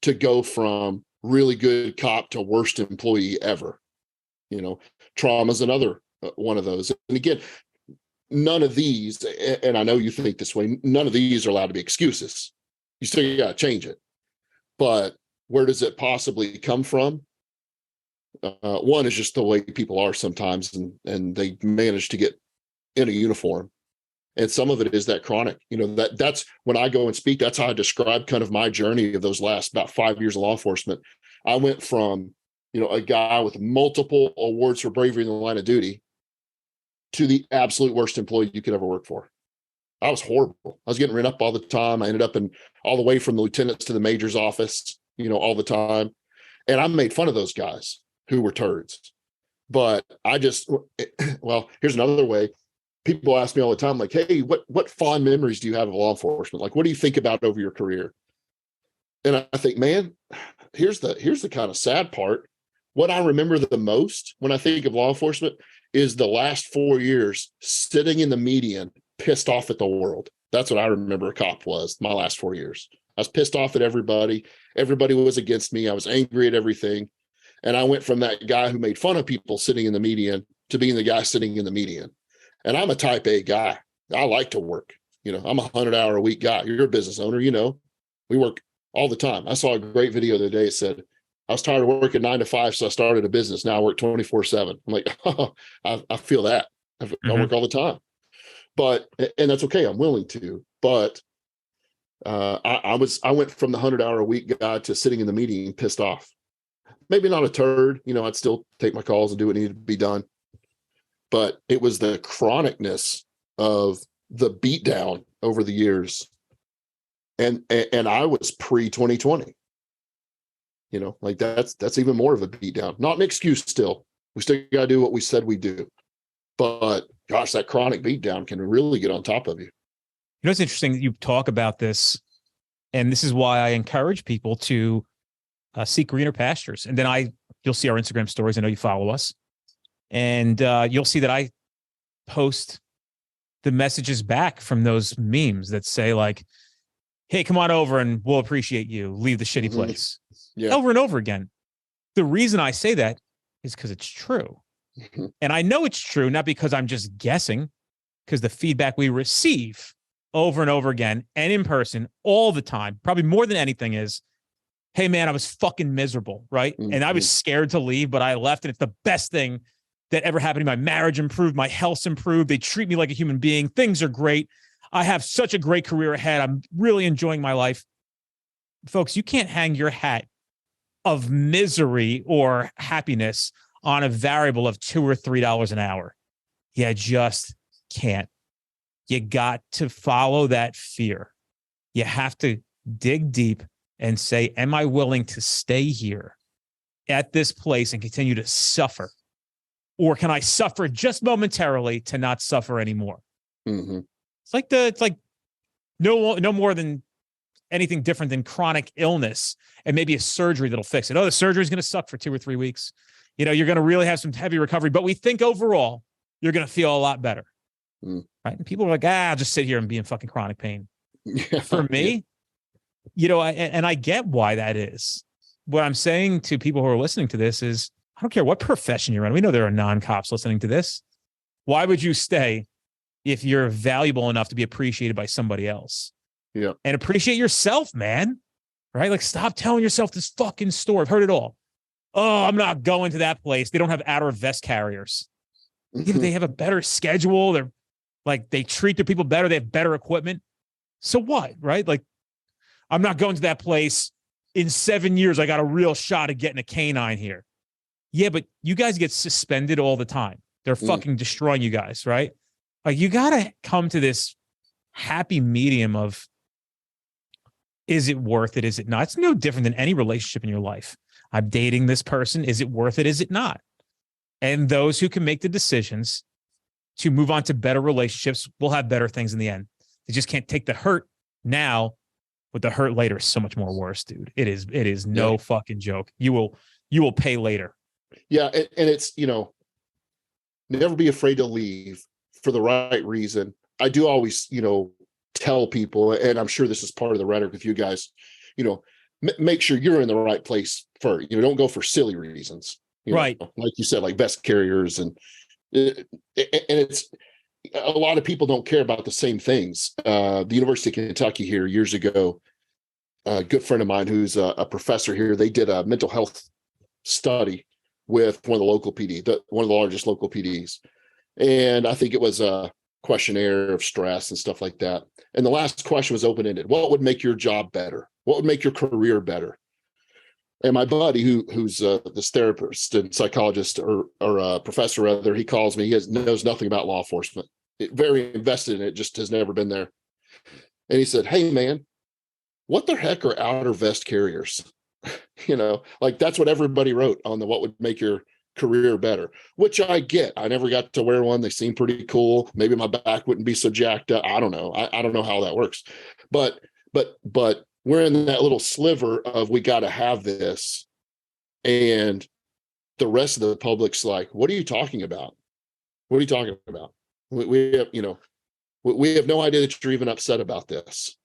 A: to go from really good cop to worst employee ever. Trauma is another one of those. And again, none of these, and I know you think this way, none of these are allowed to be excuses. You still got to change it. But where does it possibly come from? One is just the way people are sometimes, and they manage to get in a uniform. And some of it is that chronic, that's when I go and speak, that's how I describe kind of my journey of those last about 5 years of law enforcement. I went from, a guy with multiple awards for bravery in the line of duty to the absolute worst employee you could ever work for. I was horrible. I was getting written up all the time. I ended up in all the way from the lieutenant's to the major's office, all the time. And I made fun of those guys who were turds. But well, here's another way. People ask me all the time, like, hey, what fond memories do you have of law enforcement? Like, what do you think about over your career? And I think, man, here's the kind of sad part. What I remember the most when I think of law enforcement is the last 4 years sitting in the median, pissed off at the world. That's what I remember a cop was my last 4 years. I was pissed off at everybody. Everybody was against me. I was angry at everything. And I went from that guy who made fun of people sitting in the median to being the guy sitting in the median. And I'm a type A guy. I like to work. I'm a 100-hour-a-week guy. You're a business owner, we work all the time. I saw a great video the other day. It said, I was tired of working 9 to 5, so I started a business. Now I work 24/7. I'm like, oh, I feel that. I work all the time. And that's okay. I'm willing to. But I went from the 100-hour-a-week guy to sitting in the meeting pissed off. Maybe not a turd. I'd still take my calls and do what needed to be done. But it was the chronicness of the beatdown over the years. And I was pre-2020. Like that's even more of a beatdown. Not an excuse still. We still got to do what we said we do. But gosh, that chronic beatdown can really get on top of you.
B: It's interesting that you talk about this, and this is why I encourage people to seek greener pastures. And then you'll see our Instagram stories. I know you follow us. And you'll see that I post the messages back from those memes that say like, hey, come on over and we'll appreciate you. Leave the shitty place. Yeah. Over and over again. The reason I say that is because it's true. And I know it's true, not because I'm just guessing, because the feedback we receive over and over again and in person all the time, probably more than anything is, hey, man, I was fucking miserable, right? And I was scared to leave, but I left, and it's the best thing that ever happened to me. My marriage improved. My health's improved. They treat me like a human being. Things are great. I have such a great career ahead. I'm really enjoying my life. Folks, you can't hang your hat of misery or happiness on a variable of $2 or $3 an hour. You just can't. You got to follow that fear. You have to dig deep and say, am I willing to stay here at this place and continue to suffer? Or can I suffer just momentarily to not suffer anymore?
A: Mm-hmm.
B: It's like no more than anything different than chronic illness and maybe a surgery that'll fix it. Oh, the surgery is going to suck for 2 or 3 weeks. You're going to really have some heavy recovery, but we think overall you're going to feel a lot better. Right? And people are like, I'll just sit here and be in fucking chronic pain. Yeah, for me, and I get why that is. What I'm saying to people who are listening to this is, I don't care what profession you're in. We know there are non-cops listening to this. Why would you stay if you're valuable enough to be appreciated by somebody else?
A: Yeah. And
B: appreciate yourself, man. Right? Like, stop telling yourself this fucking story. I've heard it all. Oh, I'm not going to that place. They don't have outer vest carriers. They have a better schedule. They're like, they treat their people better. They have better equipment. So what? Right? Like, I'm not going to that place. In 7 years, I got a real shot at getting a canine here. Yeah, but you guys get suspended all the time. They're fucking destroying you guys, right? Like, you got to come to this happy medium of, is it worth it? Is it not? It's no different than any relationship in your life. I'm dating this person. Is it worth it? Is it not? And those who can make the decisions to move on to better relationships will have better things in the end. They just can't take the hurt now, but the hurt later is so much more worse, dude. It is no fucking joke. You will pay later.
A: Yeah. And it's, never be afraid to leave for the right reason. I do always, tell people, and I'm sure this is part of the rhetoric with you guys, make sure you're in the right place first. Don't go for silly reasons.
B: Right.
A: Like you said, like vest carriers. And it's a lot of people don't care about the same things. The University of Kentucky here years ago, a good friend of mine who's a professor here, they did a mental health study with one of the local one of the largest local PDs. And I think it was a questionnaire of stress and stuff like that. And the last question was open-ended. What would make your job better? What would make your career better? And my buddy, who's this therapist and psychologist or professor rather, he calls me. He knows nothing about law enforcement. Very invested in it, just has never been there. And he said, "Hey man, what the heck are outer vest carriers?" Like that's what everybody wrote on the what would make your career better, which I get. I never got to wear one. They seem pretty cool. Maybe my back wouldn't be so jacked up. I don't know. I don't know how that works, but we're in that little sliver of we got to have this, and the rest of the public's like, "What are you talking about? What are you talking about? We have, we have no idea that you're even upset about this."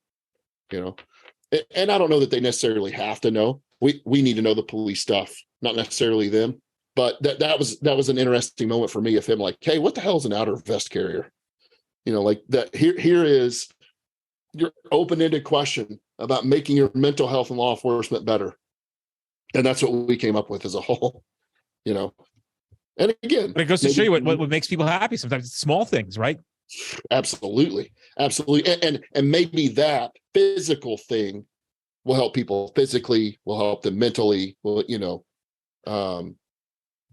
A: And I don't know that they necessarily have to know. We need to know the police stuff, not necessarily them. But that was an interesting moment for me of him, like, "Hey, what the hell is an outer vest carrier?" Like that. Here is your open-ended question about making your mental health and law enforcement better, and that's what we came up with as a whole. And again,
B: but it goes to show you what makes people happy. Sometimes it's small things, right?
A: Absolutely, and maybe that physical thing will help people physically, will help them mentally.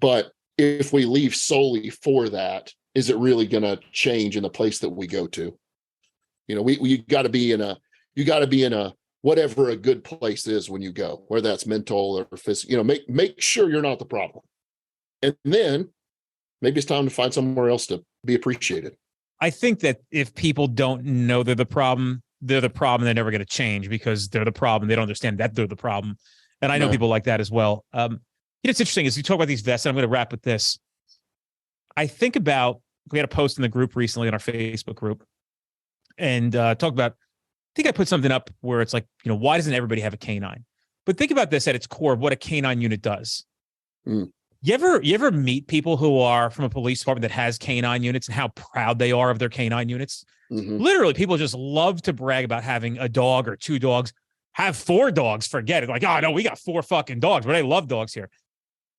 A: But if we leave solely for that, is it really going to change in the place that we go to? You got to be in a whatever a good place is when you go, whether that's mental or physical. Make sure you're not the problem, and then maybe it's time to find somewhere else to be appreciated.
B: I think that if people don't know they're the problem, they're never going to change because they're the problem. They don't understand that they're the problem. And I know people like that as well. It's interesting as you talk about these vests, and I'm going to wrap with this. I think about, we had a post in the group recently in our Facebook group and talk about, I think I put something up where it's like, why doesn't everybody have a canine? But think about this at its core of what a canine unit does.
A: Mm.
B: You ever meet people who are from a police department that has canine units and how proud they are of their canine units?
A: Mm-hmm.
B: Literally, people just love to brag about having a dog or 2 dogs. Have 4 dogs, forget it. Like, oh no, we got 4 fucking dogs, but I love dogs here.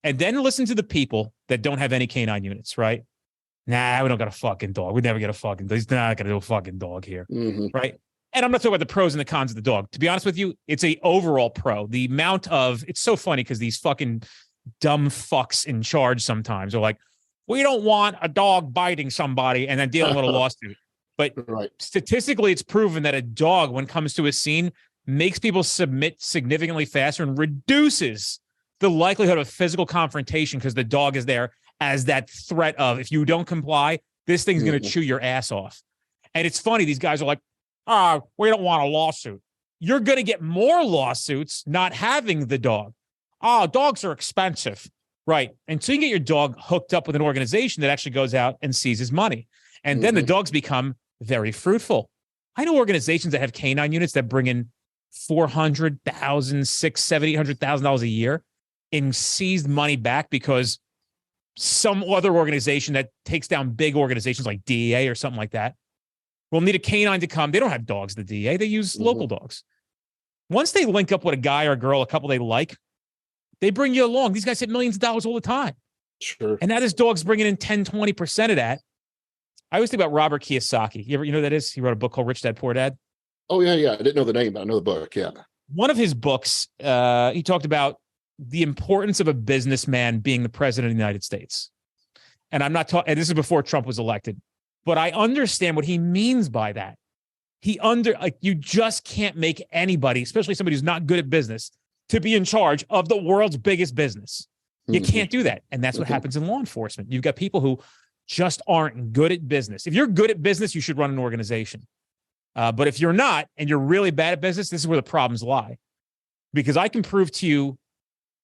B: And then listen to the people that don't have any canine units, right? Nah, we don't got a fucking dog. We never get a fucking dog. He's not gonna do a fucking dog here, right? And I'm not talking about the pros and the cons of the dog. To be honest with you, it's a overall pro. The amount of, it's so funny because these fucking dumb fucks in charge sometimes are like, we don't want a dog biting somebody and then dealing with a lawsuit. But statistically, it's proven that a dog, when it comes to a scene, makes people submit significantly faster and reduces the likelihood of physical confrontation because the dog is there as that threat of, if you don't comply, this thing's going to chew your ass off. And it's funny. These guys are like, we don't want a lawsuit. You're going to get more lawsuits not having the dog. Dogs are expensive. Right. Until you get your dog hooked up with an organization that actually goes out and seizes money. And then the dogs become very fruitful. I know organizations that have canine units that bring in $400,000, $600,000, $700,000 a year in seized money back because some other organization that takes down big organizations like DEA or something like that will need a canine to come. They don't have dogs, the DEA. They use local dogs. Once they link up with a guy or a girl, a couple they like, they bring you along. These guys hit millions of dollars all the time.
A: Sure.
B: And now this dog's bringing in 10, 20% of that. I always think about Robert Kiyosaki. You know who that is? He wrote a book called Rich Dad, Poor Dad.
A: Oh, yeah. I didn't know the name, but I know the book. Yeah.
B: One of his books, he talked about the importance of a businessman being the president of the United States. And I'm not talking, and this is before Trump was elected, but I understand what he means by that. You just can't make anybody, especially somebody who's not good at business, to be in charge of the world's biggest business. You can't do that. And that's what happens in law enforcement. You've got people who just aren't good at business. If you're good at business, you should run an organization. But if you're not, and you're really bad at business, this is where the problems lie. Because I can prove to you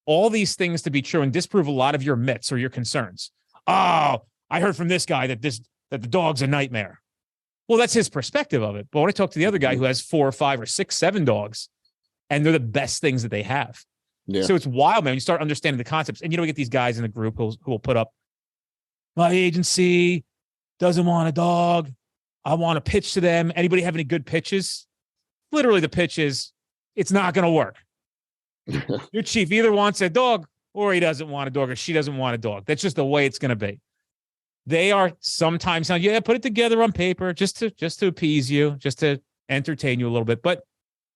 B: all these things to be true and disprove a lot of your myths or your concerns. Oh, I heard from this guy that the dog's a nightmare. Well, that's his perspective of it. But when I talk to the other guy who has 4 or 5 or 6, 7 dogs, and they're the best things that they have. Yeah. So it's wild, man. You start understanding the concepts. And you don't get these guys in the group who will put up, my agency doesn't want a dog. I want to pitch to them. Anybody have any good pitches? Literally the pitch is, it's not going to work. Your chief either wants a dog or he doesn't want a dog, or she doesn't want a dog. That's just the way it's going to be. They are sometimes, yeah, put it together on paper just to appease you, just to entertain you a little bit. But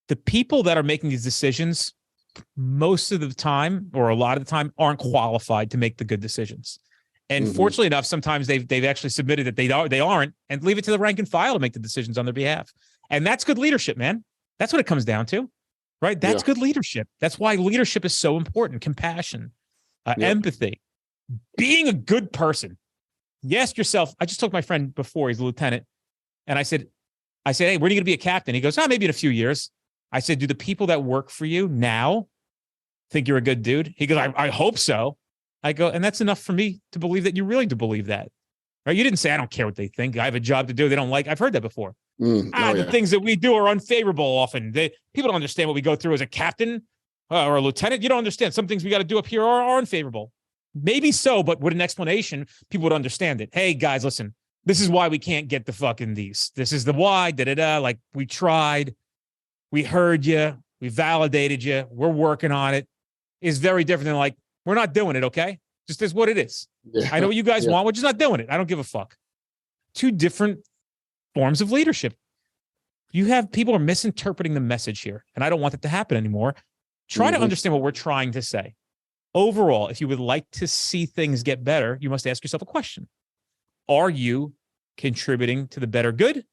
B: the people that are making these decisions, most of the time, or a lot of the time, aren't qualified to make the good decisions. And fortunately enough, sometimes they've actually submitted that they aren't, and leave it to the rank and file to make the decisions on their behalf. And that's good leadership, man. That's what it comes down to, right? That's good leadership. That's why leadership is so important. Compassion, empathy, being a good person. You ask yourself, I just told my friend before, he's a lieutenant, and I said, hey, when are you going to be a captain? He goes, maybe in a few years. I said, do the people that work for you now think you're a good dude? He goes, I hope so. I go, and that's enough for me to believe that you really do believe that. Right? You didn't say, I don't care what they think. I have a job to do they don't like. I've heard that before. The things that we do are unfavorable often. People don't understand what we go through as a captain or a lieutenant. You don't understand. Some things we got to do up here are unfavorable. Maybe so, but with an explanation, people would understand it. Hey, guys, listen, this is why we can't get the fucking these. This is the why, like we tried, we heard you, we validated you, we're working on it. Is very different than like, we're not doing it, okay? Just is what it is. Yeah. I know what you guys want, we're just not doing it. I don't give a fuck. Two different forms of leadership. You have people are misinterpreting the message here, and I don't want that to happen anymore. Try to understand what we're trying to say. Overall, if you would like to see things get better, you must ask yourself a question. Are you contributing to the better good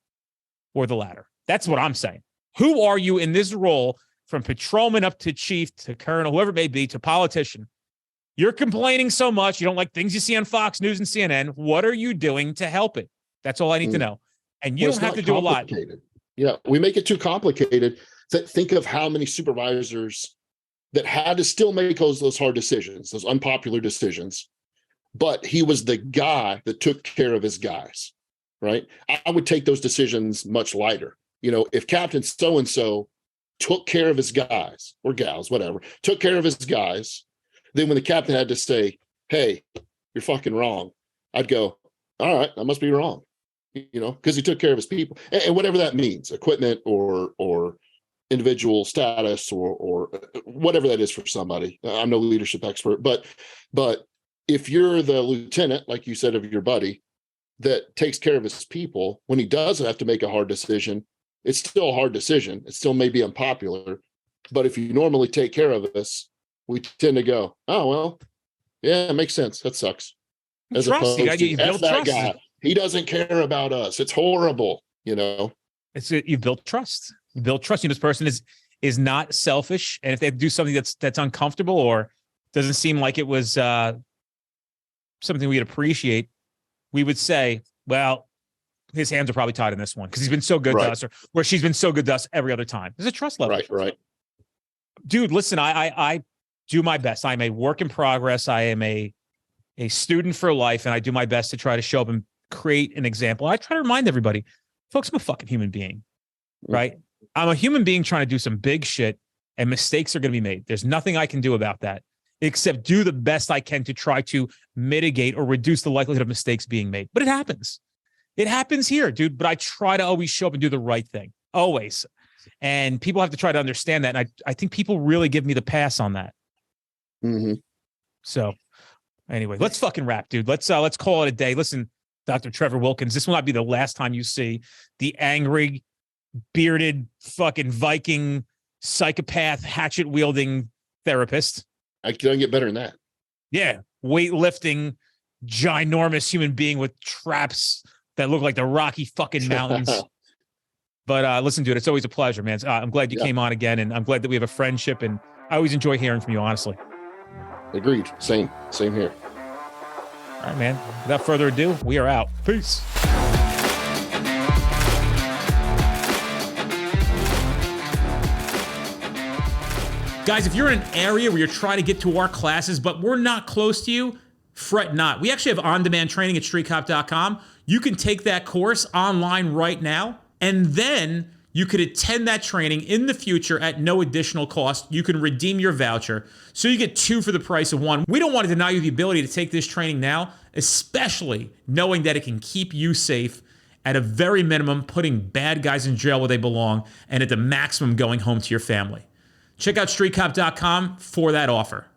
B: or the latter? That's what I'm saying. Who are you in this role, from patrolman up to chief to colonel, whoever it may be, to politician? You're complaining so much. You don't like things you see on Fox News and CNN. What are you doing to help it? That's all I need to know. And you don't have to do a lot.
A: Yeah, we make it too complicated. Think of how many supervisors that had to still make those hard decisions, those unpopular decisions, but he was the guy that took care of his guys, right? I would take those decisions much lighter. If Captain so-and-so took care of his guys or gals, whatever, took care of his guys, then when the captain had to say, hey, you're fucking wrong, I'd go, all right, I must be wrong, because he took care of his people, and whatever that means, equipment or individual status or whatever that is for somebody. I'm no leadership expert, but if you're the lieutenant, like you said, of your buddy that takes care of his people, when he does have to make a hard decision, it's still a hard decision. It still may be unpopular, but if you normally take care of us, we tend to go, oh, well, yeah, it makes sense. That sucks. As
B: trust.
A: opposed
B: You
A: to
B: build
A: that
B: trust.
A: guy. He doesn't care about us. It's horrible,
B: You build trust. You build trust. This person is not selfish, and if they do something that's uncomfortable or doesn't seem like it was something we'd appreciate, we would say, well, his hands are probably tied in this one because he's been so good to us, or she's been so good to us every other time. There's a trust level.
A: Right.
B: Dude, listen, I do my best. I'm a work in progress. I am a student for life, and I do my best to try to show up and create an example. I try to remind everybody, folks, I'm a fucking human being, right? I'm a human being trying to do some big shit, and mistakes are going to be made. There's nothing I can do about that except do the best I can to try to mitigate or reduce the likelihood of mistakes being made. But it happens. It happens here, dude. But I try to always show up and do the right thing, always. And people have to try to understand that. And I think people really give me the pass on that. So anyway, let's fucking wrap, dude. Let's call it a day. Listen, Dr. Trevor Wilkins, this will not be the last time you see the angry, bearded, fucking Viking, psychopath, hatchet-wielding therapist.
A: I don't get better than that.
B: Yeah, weightlifting, ginormous human being with traps that look like the Rocky fucking Mountains. But listen, dude, it's always a pleasure, man. I'm glad you came on again, and I'm glad that we have a friendship, and I always enjoy hearing from you, honestly.
A: Agreed. Same here.
B: All right, man. Without further ado, we are out. Peace. Guys, if you're in an area where you're trying to get to our classes, but we're not close to you, fret not. We actually have on-demand training at streetcop.com. You can take that course online right now, and then you could attend that training in the future at no additional cost. You can redeem your voucher, so you get 2 for the price of 1. We don't want to deny you the ability to take this training now, especially knowing that it can keep you safe, at a very minimum, putting bad guys in jail where they belong, and at the maximum, going home to your family. Check out streetcop.com for that offer.